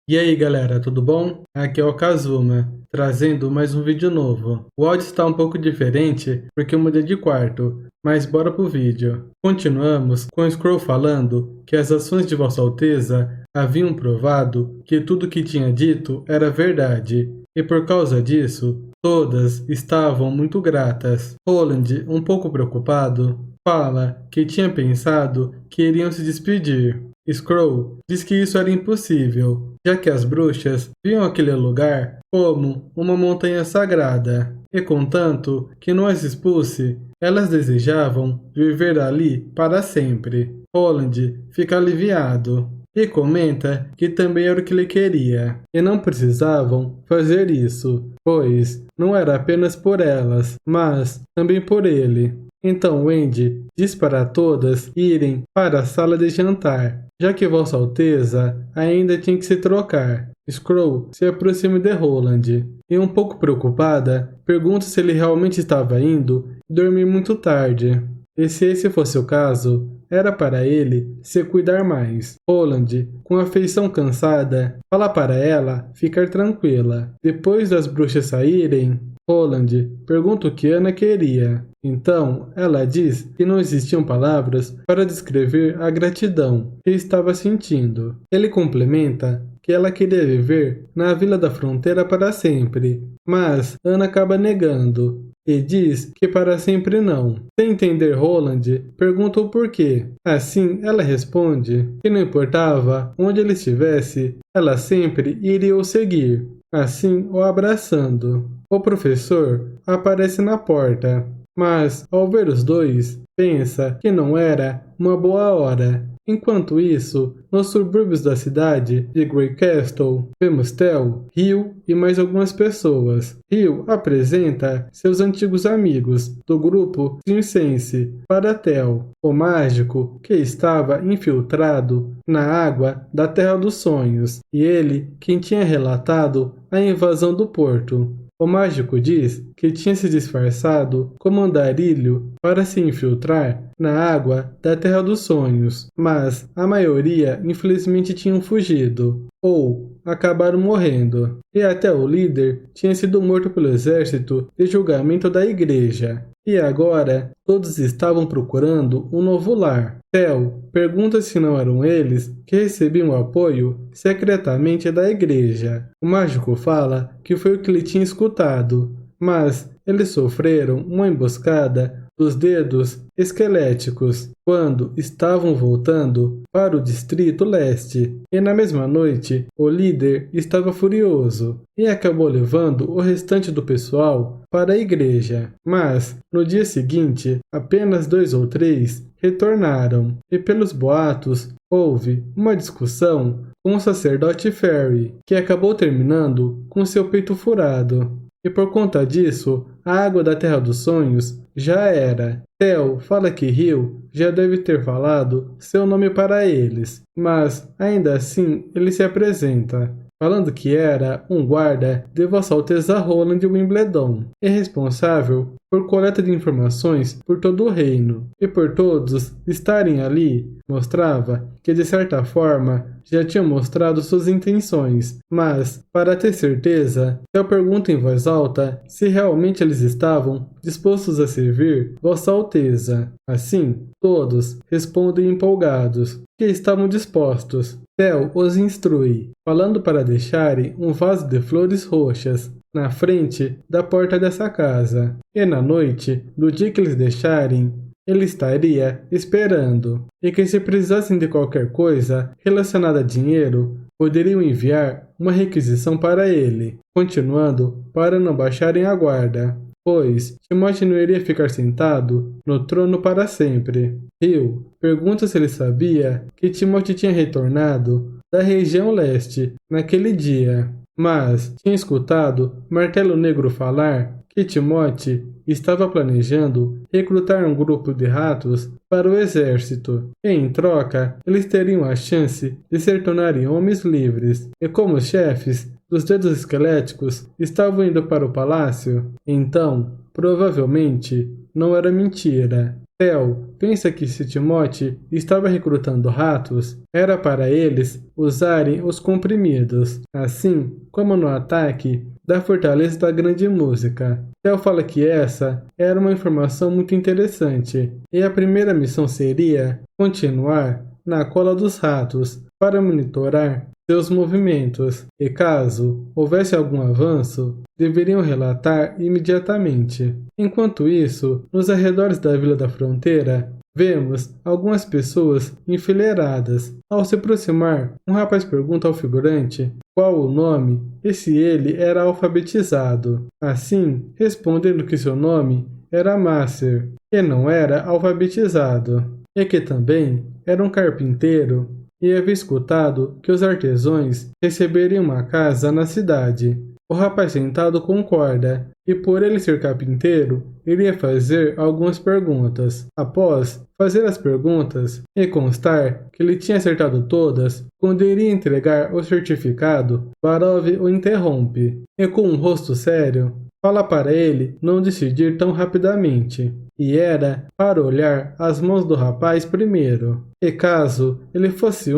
E aí galera, tudo bom? Aqui é o Kazuma, trazendo mais um vídeo novo. O áudio está um pouco diferente porque eu mudei de quarto, mas bora pro vídeo. Continuamos com o Scroll falando que as ações de Vossa Alteza haviam provado que tudo que tinha dito era verdade, e por causa disso, todas estavam muito gratas. Roland, um pouco preocupado, fala que tinha pensado que iriam se despedir. Scroll diz que isso era impossível, já que as bruxas viam aquele lugar como uma montanha sagrada, e contanto que não as expulse, elas desejavam viver ali para sempre. Roland fica aliviado e comenta que também era o que ele queria, e não precisavam fazer isso, pois não era apenas por elas, mas também por ele. Então Wendy diz para todas irem para a sala de jantar, já que Vossa Alteza ainda tinha que se trocar. Scroll se aproxima de Roland e, um pouco preocupada, pergunta se ele realmente estava indo dormir muito tarde. E se esse fosse o caso, era para ele se cuidar mais. Roland, com a feição cansada, fala para ela ficar tranquila. Depois das bruxas saírem, Roland pergunta o que Ana queria. Então, ela diz que não existiam palavras para descrever a gratidão que estava sentindo. Ele complementa que ela queria viver na Vila da Fronteira para sempre, mas Ana acaba negando e diz que para sempre não. Sem entender Roland, pergunta o porquê. Assim, ela responde que não importava onde ele estivesse, ela sempre iria o seguir, assim o abraçando. O professor aparece na porta, mas ao ver os dois, pensa que não era uma boa hora. Enquanto isso, nos subúrbios da cidade de Greycastle, vemos Tel, Rio e mais algumas pessoas. Rio apresenta seus antigos amigos do grupo circense para Tel, o mágico que estava infiltrado na água da Terra dos Sonhos, e ele quem tinha relatado a invasão do porto. O mágico diz que tinha se disfarçado como andarilho para se infiltrar na água da Terra dos Sonhos, mas a maioria infelizmente tinham fugido ou acabaram morrendo, e até o líder tinha sido morto pelo exército de julgamento da igreja. E agora todos estavam procurando um novo lar. Tel pergunta se não eram eles que recebiam apoio secretamente da igreja. O mágico fala que foi o que ele tinha escutado, mas eles sofreram uma emboscada dos dedos esqueléticos quando estavam voltando para o Distrito Leste. E na mesma noite, o líder estava furioso e acabou levando o restante do pessoal para a igreja. Mas, no dia seguinte, apenas 2 ou 3 retornaram, e pelos boatos, houve uma discussão com o sacerdote Ferry, que acabou terminando com seu peito furado. E por conta disso, a água da Terra dos Sonhos já era. Tel fala que Rio já deve ter falado seu nome para eles, mas ainda assim ele se apresenta, falando que era um guarda de Vossa Alteza Roland Wimbledon, e responsável por coleta de informações por todo o reino, e por todos estarem ali, mostrava que de certa forma já tinha mostrado suas intenções, mas, para ter certeza, Tel pergunta em voz alta se realmente eles estavam dispostos a servir Vossa Alteza. Assim, todos respondem empolgados que estavam dispostos. Tel os instrui, falando para deixarem um vaso de flores roxas na frente da porta dessa casa, e na noite do dia que eles deixarem, ele estaria esperando, e que se precisassem de qualquer coisa relacionada a dinheiro, poderiam enviar uma requisição para ele, continuando para não baixarem a guarda, pois Timóteo não iria ficar sentado no trono para sempre. Rio pergunta se ele sabia que Timóteo tinha retornado da região leste naquele dia, mas tinha escutado Martelo Negro falar que Timóteo estava planejando recrutar um grupo de ratos para o exército, e em troca eles teriam a chance de se tornarem homens livres, e como os chefes dos dedos esqueléticos estavam indo para o palácio, então, provavelmente, não era mentira. Theo pensa que se Timóteo estava recrutando ratos, era para eles usarem os comprimidos, assim como no ataque da Fortaleza da Grande Música. Theo fala que essa era uma informação muito interessante, e a primeira missão seria continuar na cola dos ratos para monitorar seus movimentos, e caso houvesse algum avanço, deveriam relatar imediatamente. Enquanto isso, nos arredores da Vila da Fronteira, vemos algumas pessoas enfileiradas. Ao se aproximar, um rapaz pergunta ao figurante qual o nome e se ele era alfabetizado. Assim, respondendo que seu nome era Master e não era alfabetizado, e que também era um carpinteiro e havia escutado que os artesãos receberiam uma casa na cidade. O rapaz sentado concorda, e por ele ser carpinteiro, iria fazer algumas perguntas. Após fazer as perguntas e constar que ele tinha acertado todas, quando iria entregar o certificado, Varov o interrompe, e com um rosto sério, fala para ele não decidir tão rapidamente. E era para olhar as mãos do rapaz primeiro. E caso ele fosse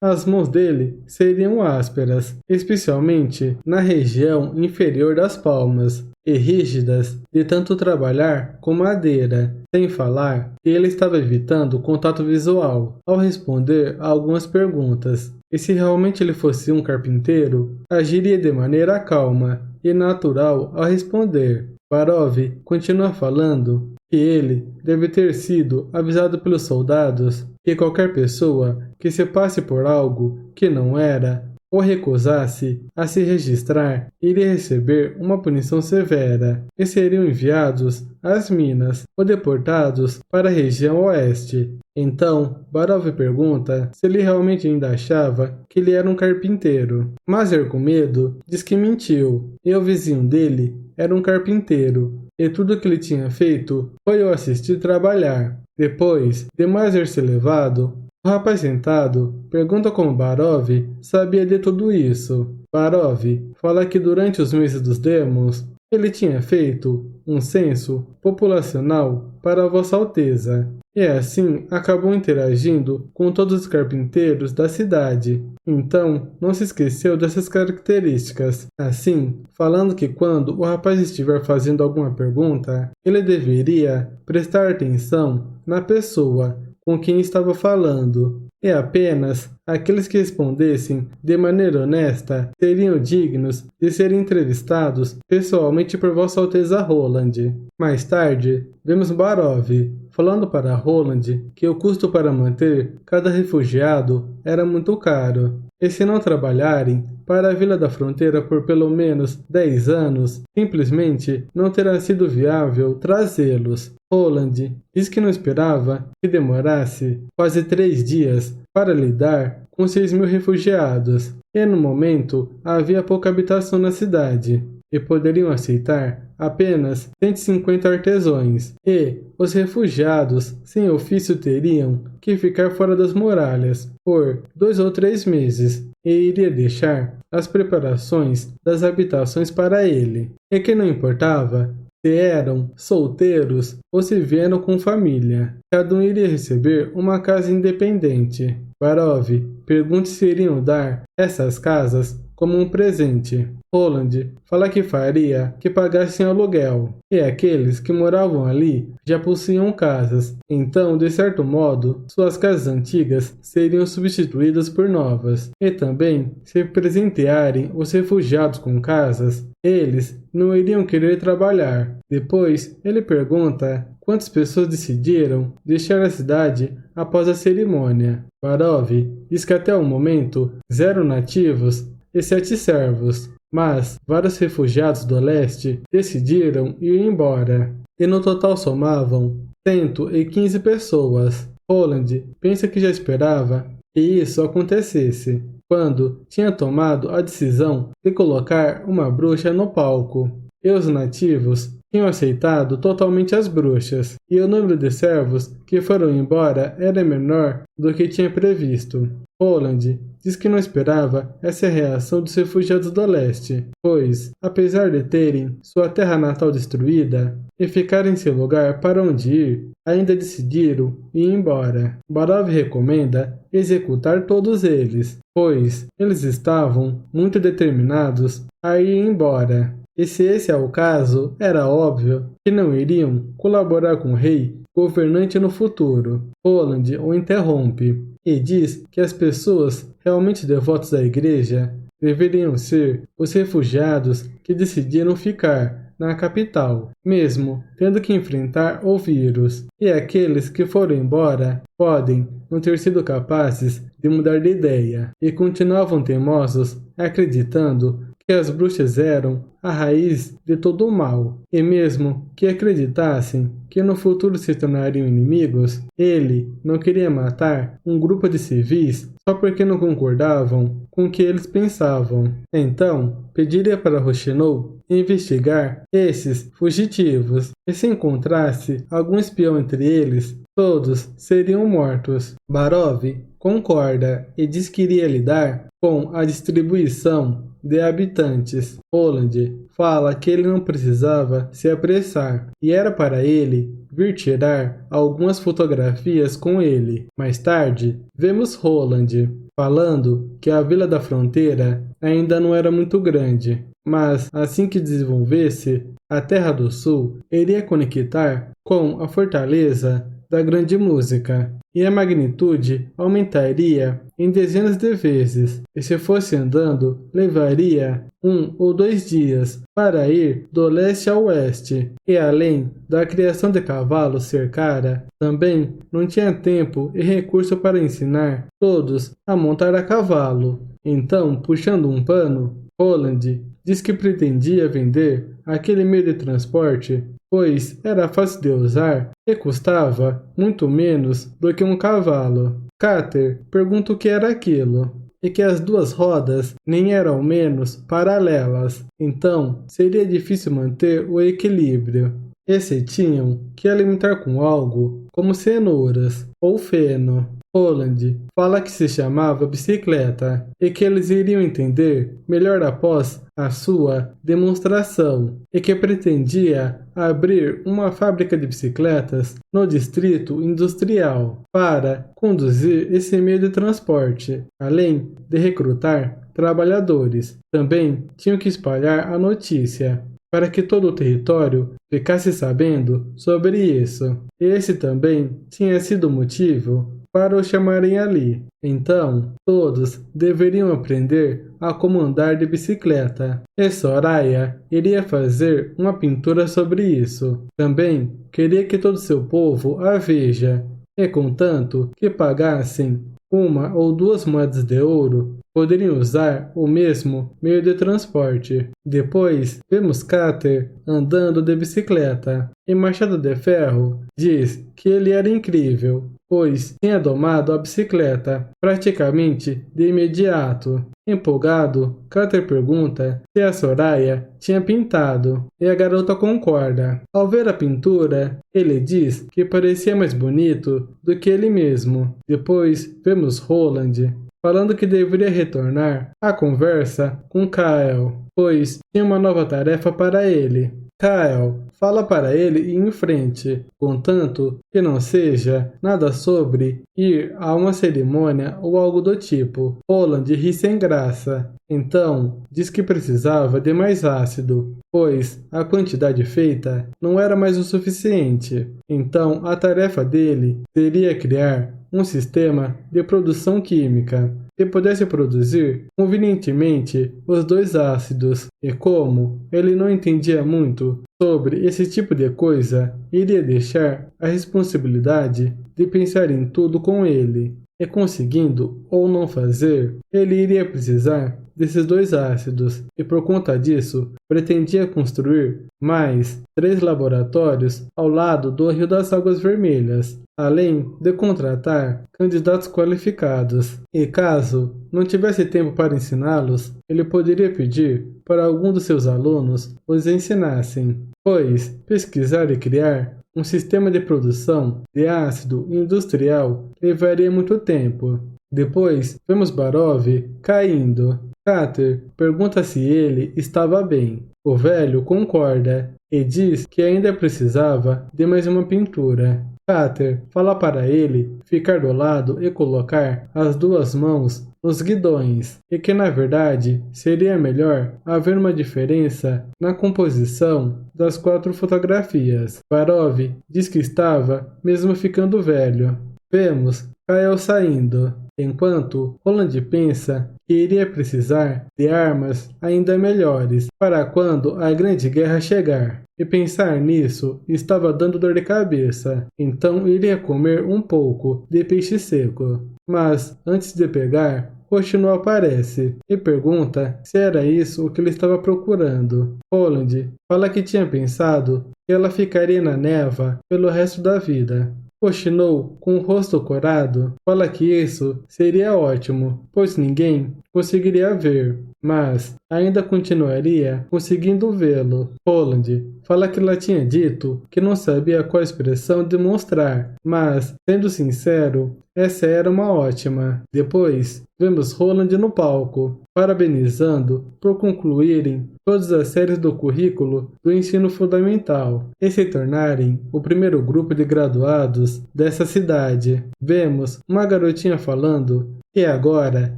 as mãos dele seriam ásperas, especialmente na região inferior das palmas, e rígidas de tanto trabalhar com madeira, sem falar que ele estava evitando contato visual ao responder a algumas perguntas. E se realmente ele fosse um carpinteiro, agiria de maneira calma e natural ao responder. Varov continua falando que ele deve ter sido avisado pelos soldados que qualquer pessoa que se passe por algo que não era ou recusasse a se registrar iria receber uma punição severa e seriam enviados às minas ou deportados para a região oeste. Então, Varov pergunta se ele realmente ainda achava que ele era um carpinteiro. Maser, com medo, diz que mentiu, e o vizinho dele era um carpinteiro, e tudo que ele tinha feito foi o assistir trabalhar. Depois de Maser ser levado, o rapaz sentado pergunta como Varov sabia de tudo isso. Varov fala que durante os meses dos demos, ele tinha feito um censo populacional para Vossa Alteza, e assim acabou interagindo com todos os carpinteiros da cidade. Então, não se esqueceu dessas características. Assim, falando que quando o rapaz estiver fazendo alguma pergunta, ele deveria prestar atenção na pessoa com quem estava falando, e apenas aqueles que respondessem de maneira honesta seriam dignos de serem entrevistados pessoalmente por Vossa Alteza Roland. Mais tarde, vemos Varov falando para Roland que o custo para manter cada refugiado era muito caro, e se não trabalharem para a Vila da Fronteira por pelo menos 10 anos, simplesmente não terá sido viável trazê-los. Roland diz que não esperava que demorasse quase 3 dias para lidar com 6.000 refugiados, e no momento havia pouca habitação na cidade, e poderiam aceitar apenas 150 artesãos, e os refugiados sem ofício teriam que ficar fora das muralhas por 2 ou 3 meses, e iria deixar as preparações das habitações para ele, e que não importava se eram solteiros ou se vieram com família, cada um iria receber uma casa independente. Varov pergunta se iriam dar essas casas como um presente. Roland fala que faria que pagassem aluguel, e aqueles que moravam ali já possuíam casas, então, de certo modo, suas casas antigas seriam substituídas por novas, e também, se presentearem os refugiados com casas, eles não iriam querer trabalhar. Depois, ele pergunta quantas pessoas decidiram deixar a cidade após a cerimônia. Varov diz que até o momento 0 nativos e 7 servos, mas vários refugiados do leste decidiram ir embora, e no total somavam 115 pessoas. Roland pensa que já esperava que isso acontecesse, quando tinha tomado a decisão de colocar uma bruxa no palco, e os nativos tinham aceitado totalmente as bruxas, e o número de servos que foram embora era menor do que tinha previsto. Roland diz que não esperava essa reação dos refugiados do leste, pois, apesar de terem sua terra natal destruída e ficarem sem lugar para onde ir, ainda decidiram ir embora. Barov recomenda executar todos eles, pois eles estavam muito determinados a ir embora. E se esse é o caso, era óbvio que não iriam colaborar com o rei governante no futuro. Roland o interrompe e diz que as pessoas realmente devotas à igreja deveriam ser os refugiados que decidiram ficar na capital, mesmo tendo que enfrentar o vírus, e aqueles que foram embora podem não ter sido capazes de mudar de ideia e continuavam teimosos, acreditando que as bruxas eram a raiz de todo o mal, e mesmo que acreditassem que no futuro se tornariam inimigos, ele não queria matar um grupo de civis só porque não concordavam com o que eles pensavam. Então, pediria para Rochinol investigar esses fugitivos, e se encontrasse algum espião entre eles, todos seriam mortos. Barov concorda e diz que iria lidar com a distribuição de habitantes. Roland fala que ele não precisava se apressar e era para ele vir tirar algumas fotografias com ele. Mais tarde, vemos Roland falando que a Vila da Fronteira ainda não era muito grande, mas assim que desenvolvesse, a Terra do Sul iria conectar com a Fortaleza da Grande Música, e a magnitude aumentaria em dezenas de vezes, e se fosse andando, levaria 1 ou 2 dias para ir do leste ao oeste, e além da criação de cavalos ser cara, também não tinha tempo e recurso para ensinar todos a montar a cavalo. Então, puxando um pano, Roland diz que pretendia vender aquele meio de transporte, pois era fácil de usar e custava muito menos do que um cavalo. Carter pergunta o que era aquilo, e que as duas rodas nem eram ao menos paralelas, então seria difícil manter o equilíbrio. E se tinham que alimentar com algo como cenouras ou feno. Roland fala que se chamava bicicleta e que eles iriam entender melhor após a sua demonstração, e que pretendia abrir uma fábrica de bicicletas no distrito industrial para conduzir esse meio de transporte, além de recrutar trabalhadores. Também tinham que espalhar a notícia para que todo o território ficasse sabendo sobre isso. Esse também tinha sido o motivo para o chamarem ali. Então, todos deveriam aprender a como andar de bicicleta. E Soraya iria fazer uma pintura sobre isso. Também queria que todo seu povo a veja, e contanto que pagassem 1 ou 2 moedas de ouro, poderiam usar o mesmo meio de transporte. Depois, vemos Carter andando de bicicleta, e Machado de Ferro diz que ele era incrível, pois tinha domado a bicicleta praticamente de imediato. Empolgado, Carter pergunta se a Soraya tinha pintado, e a garota concorda. Ao ver a pintura, ele diz que parecia mais bonito do que ele mesmo. Depois, vemos Roland falando que deveria retornar à conversa com Kyle, pois tinha uma nova tarefa para ele. Kyle fala para ele ir em frente, contanto que não seja nada sobre ir a uma cerimônia ou algo do tipo. Roland ri sem graça. Então, diz que precisava de mais ácido, pois a quantidade feita não era mais o suficiente. Então, a tarefa dele seria criar um sistema de produção química que pudesse produzir convenientemente os 2 ácidos, e como ele não entendia muito sobre esse tipo de coisa, iria deixar a responsabilidade de pensar em tudo com ele. e conseguindo ou não fazer, ele iria precisar desses 2 ácidos e por conta disso pretendia construir mais 3 laboratórios ao lado do Rio das Águas Vermelhas, além de contratar candidatos qualificados. E caso não tivesse tempo para ensiná-los, ele poderia pedir para algum dos seus alunos os ensinassem, pois pesquisar e criar um sistema de produção de ácido industrial levaria muito tempo. Depois, vemos Barov caindo. Carter pergunta se ele estava bem. O velho concorda e diz que ainda precisava de mais uma pintura. Carter fala para ele ficar do lado e colocar as 2 mãos nos guidões, e que na verdade seria melhor haver uma diferença na composição das 4 fotografias. Barov diz que estava mesmo ficando velho. Vemos Kyle saindo, enquanto Roland pensa que iria precisar de armas ainda melhores para quando a Grande Guerra chegar. E pensar nisso estava dando dor de cabeça, então iria comer um pouco de peixe seco. Mas, antes de pegar, Hoshino aparece e pergunta se era isso o que ele estava procurando. Roland fala que tinha pensado que ela ficaria na neva pelo resto da vida. Hoshino, com o rosto corado, fala que isso seria ótimo, pois ninguém conseguiria ver, mas ainda continuaria conseguindo vê-lo. Roland fala que ela tinha dito que não sabia qual expressão demonstrar, mas, sendo sincero, essa era uma ótima. Depois, vemos Roland no palco, parabenizando por concluírem todas as séries do currículo do ensino fundamental e se tornarem o primeiro grupo de graduados dessa cidade. Vemos uma garotinha falando que agora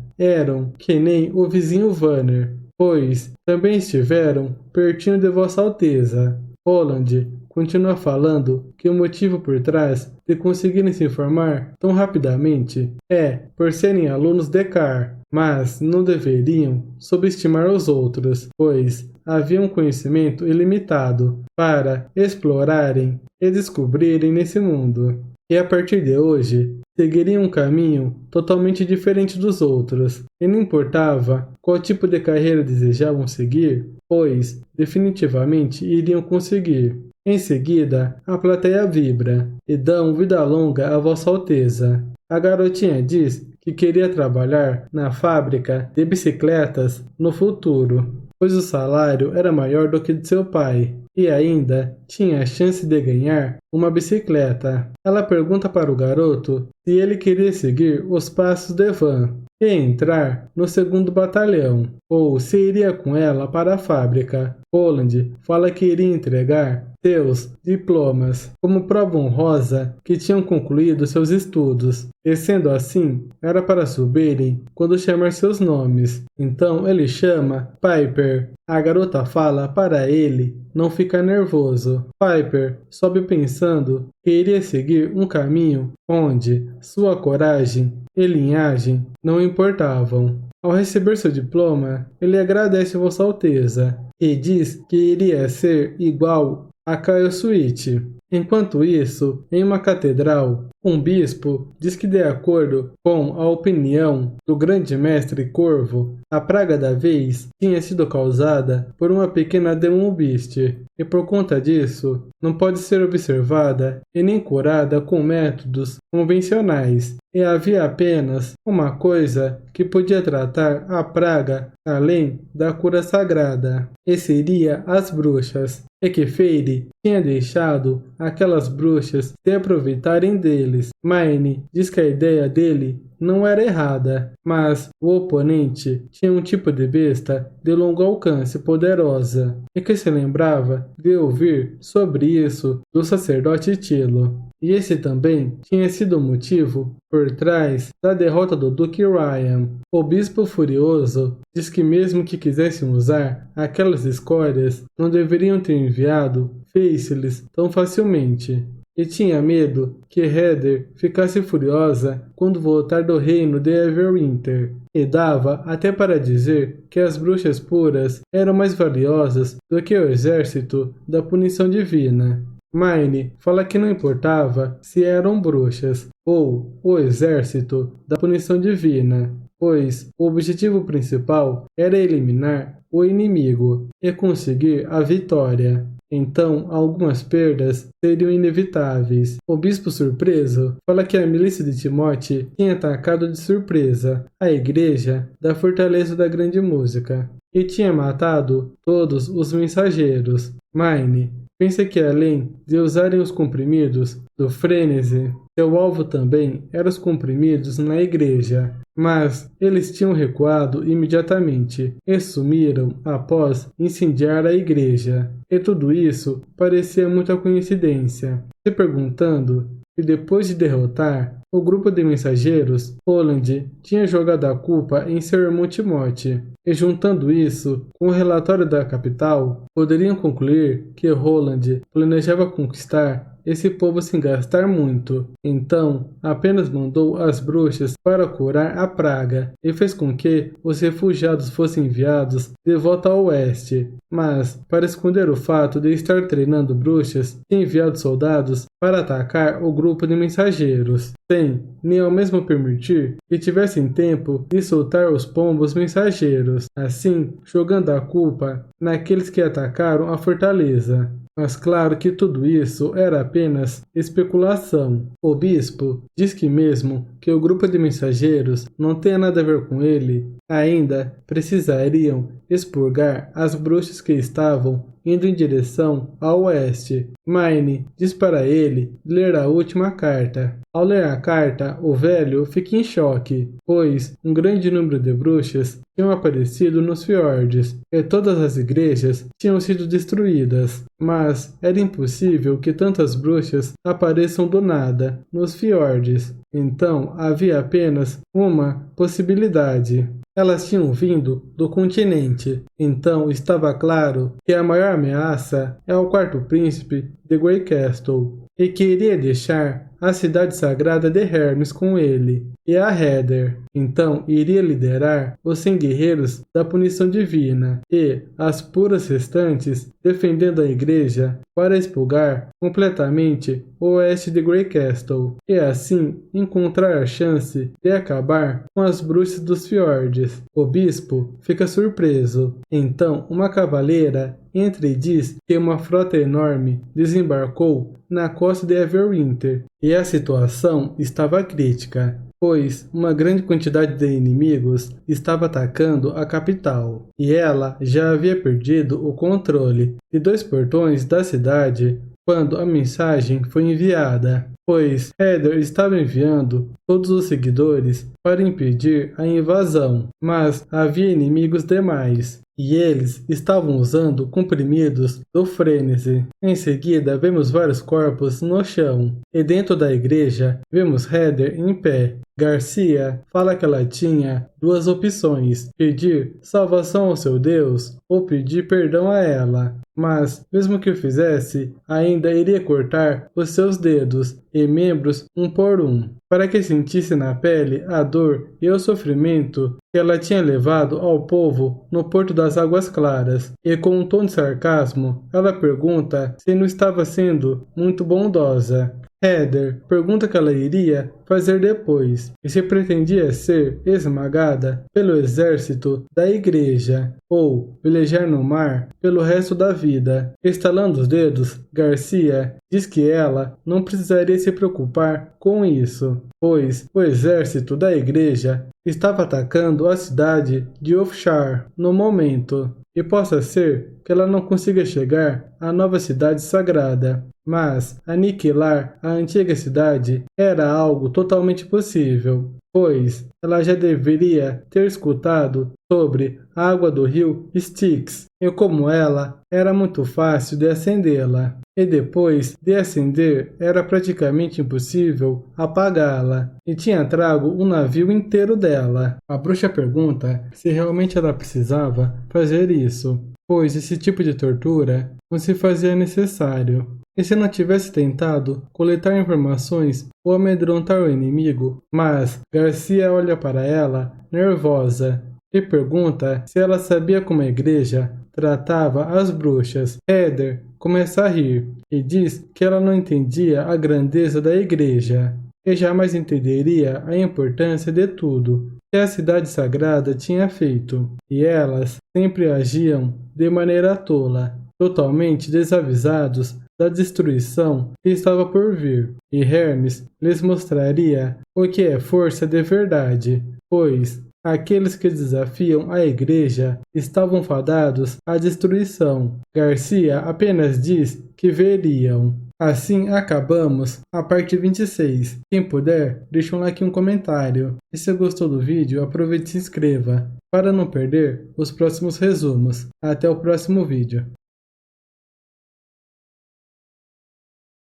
eram que nem o vizinho Vanner, pois também estiveram pertinho de Vossa Alteza. Roland continua falando que o motivo por trás de conseguirem se formar tão rapidamente é por serem alunos de Car, mas não deveriam subestimar os outros, pois havia um conhecimento ilimitado para explorarem e descobrirem nesse mundo. E a partir de hoje, seguiriam um caminho totalmente diferente dos outros, e não importava qual tipo de carreira desejavam seguir, pois definitivamente iriam conseguir. Em seguida, a plateia vibra e dão vida longa a Vossa Alteza. A garotinha diz que queria trabalhar na fábrica de bicicletas no futuro, pois o salário era maior do que de seu pai e ainda tinha a chance de ganhar uma bicicleta. Ela pergunta para o garoto se ele queria seguir os passos de Van e entrar no 2º batalhão, ou se iria com ela para a fábrica. Roland fala que iria entregar seus diplomas como prova honrosa que tinham concluído seus estudos, e sendo assim, era para subirem quando chamar seus nomes. Então ele chama Piper. A garota fala para ele não ficar nervoso. Piper sobe pensando que iria seguir um caminho onde sua coragem e linhagem não importavam. Ao receber seu diploma, ele agradece Vossa Alteza e diz que iria ser igual a Kyle Sweet. Enquanto isso, em uma catedral, um bispo diz que, de acordo com a opinião do grande mestre Corvo, a praga da vez tinha sido causada por uma pequena Demon Beast, e por conta disso, não pode ser observada e nem curada com métodos convencionais, e havia apenas uma coisa que podia tratar a praga além da cura sagrada, e seria as bruxas, e que Feyre tinha deixado aquelas bruxas se aproveitarem deles. Mine diz que a ideia dele não era errada, mas o oponente tinha um tipo de besta de longo alcance poderosa, e que se lembrava de ouvir sobre isso do sacerdote Tilo. E esse também tinha sido o motivo por trás da derrota do Duque Ryan. O bispo furioso diz que mesmo que quisessem usar aquelas escórias, não deveriam ter enviado Faceless tão facilmente. E tinha medo que Heather ficasse furiosa quando voltar do reino de Everwinter, e dava até para dizer que as bruxas puras eram mais valiosas do que o exército da punição divina. Mine fala que não importava se eram bruxas, ou o exército da punição divina, pois o objetivo principal era eliminar o inimigo e conseguir a vitória. Então, algumas perdas seriam inevitáveis. O bispo surpreso fala que a milícia de Timote tinha atacado de surpresa a igreja da Fortaleza da Grande Música e tinha matado todos os mensageiros. Mine pensa que além de usarem os comprimidos do frenesi, seu alvo também eram os comprimidos na igreja. Mas eles tinham recuado imediatamente e sumiram após incendiar a igreja. E tudo isso parecia muita coincidência, se perguntando se depois de derrotar o grupo de mensageiros, Holland tinha jogado a culpa em seu irmão Timote. E juntando isso com o relatório da capital, poderiam concluir que Holland planejava conquistar esse povo sem gastar muito. Então, apenas mandou as bruxas para curar a praga e fez com que os refugiados fossem enviados de volta ao oeste. Mas, para esconder o fato de estar treinando bruxas, tinha enviado soldados para atacar o grupo de mensageiros, sem nem ao mesmo permitir que tivessem tempo de soltar os pombos mensageiros, assim jogando a culpa naqueles que atacaram a fortaleza. Mas claro que tudo isso era apenas especulação. O bispo diz que mesmo que o grupo de mensageiros não tenha nada a ver com ele, ainda precisariam expurgar as bruxas que estavam indo em direção ao oeste. Mine diz para ele ler a última carta. Ao ler a carta, o velho fica em choque, pois um grande número de bruxas tinham aparecido nos fiordes e todas as igrejas tinham sido destruídas. Mas era impossível que tantas bruxas apareçam do nada nos fiordes. Então havia apenas uma possibilidade. Elas tinham vindo do continente, então estava claro que a maior ameaça é o quarto príncipe de Grey Castle, e que iria deixar a cidade sagrada de Hermes com ele, e a Heather. Então iria liderar os 100 guerreiros da punição divina, e as puras restantes defendendo a igreja para expurgar completamente o oeste de Grey Castle, e assim encontrar a chance de acabar com as bruxas dos fiordes. O bispo fica surpreso. Então uma cavaleira entra e diz que uma frota enorme desembarcou na costa de Everwinter, e a situação estava crítica, pois uma grande quantidade de inimigos estava atacando a capital, e ela já havia perdido o controle de 2 portões da cidade quando a mensagem foi enviada, pois Heather estava enviando todos os seguidores para impedir a invasão, mas havia inimigos demais, e eles estavam usando comprimidos do frenesi. Em seguida, vemos vários corpos no chão, e dentro da igreja, vemos Heather em pé. Garcia fala que ela tinha 2 opções: pedir salvação ao seu Deus ou pedir perdão a ela. Mas, mesmo que o fizesse, ainda iria cortar os seus dedos e membros um por um, para que sentisse na pele a dor e o sofrimento que ela tinha levado ao povo no Porto das Águas Claras. E com um tom de sarcasmo, ela pergunta se não estava sendo muito bondosa. Heather pergunta o que ela iria fazer depois e se pretendia ser esmagada pelo exército da igreja ou velejar no mar pelo resto da vida. Estalando os dedos, Garcia diz que ela não precisaria se preocupar com isso, pois o exército da igreja estava atacando a cidade de Ophshar no momento, e possa ser que ela não consiga chegar à nova cidade sagrada, mas aniquilar a antiga cidade era algo totalmente possível, pois ela já deveria ter escutado sobre a água do rio Styx e como ela era muito fácil de acendê-la, e depois de acender era praticamente impossível apagá-la, e tinha trago um navio inteiro dela. A bruxa pergunta se realmente ela precisava fazer isso, pois esse tipo de tortura não se fazia necessário. E se não tivesse tentado coletar informações ou amedrontar o inimigo? Mas Garcia olha para ela, nervosa, e pergunta se ela sabia como a igreja tratava as bruxas. Heather começa a rir e diz que ela não entendia a grandeza da igreja. e jamais entenderia a importância de tudo que a cidade sagrada tinha feito, e elas sempre agiam de maneira tola, totalmente desavisados da destruição que estava por vir, e Hermes lhes mostraria o que é força de verdade, pois aqueles que desafiam a igreja estavam fadados à destruição. Garcia apenas diz que veriam. Assim acabamos a parte 26. Quem puder, deixa um like e um comentário. E se gostou do vídeo, aproveite e se inscreva para não perder os próximos resumos. Até o próximo vídeo.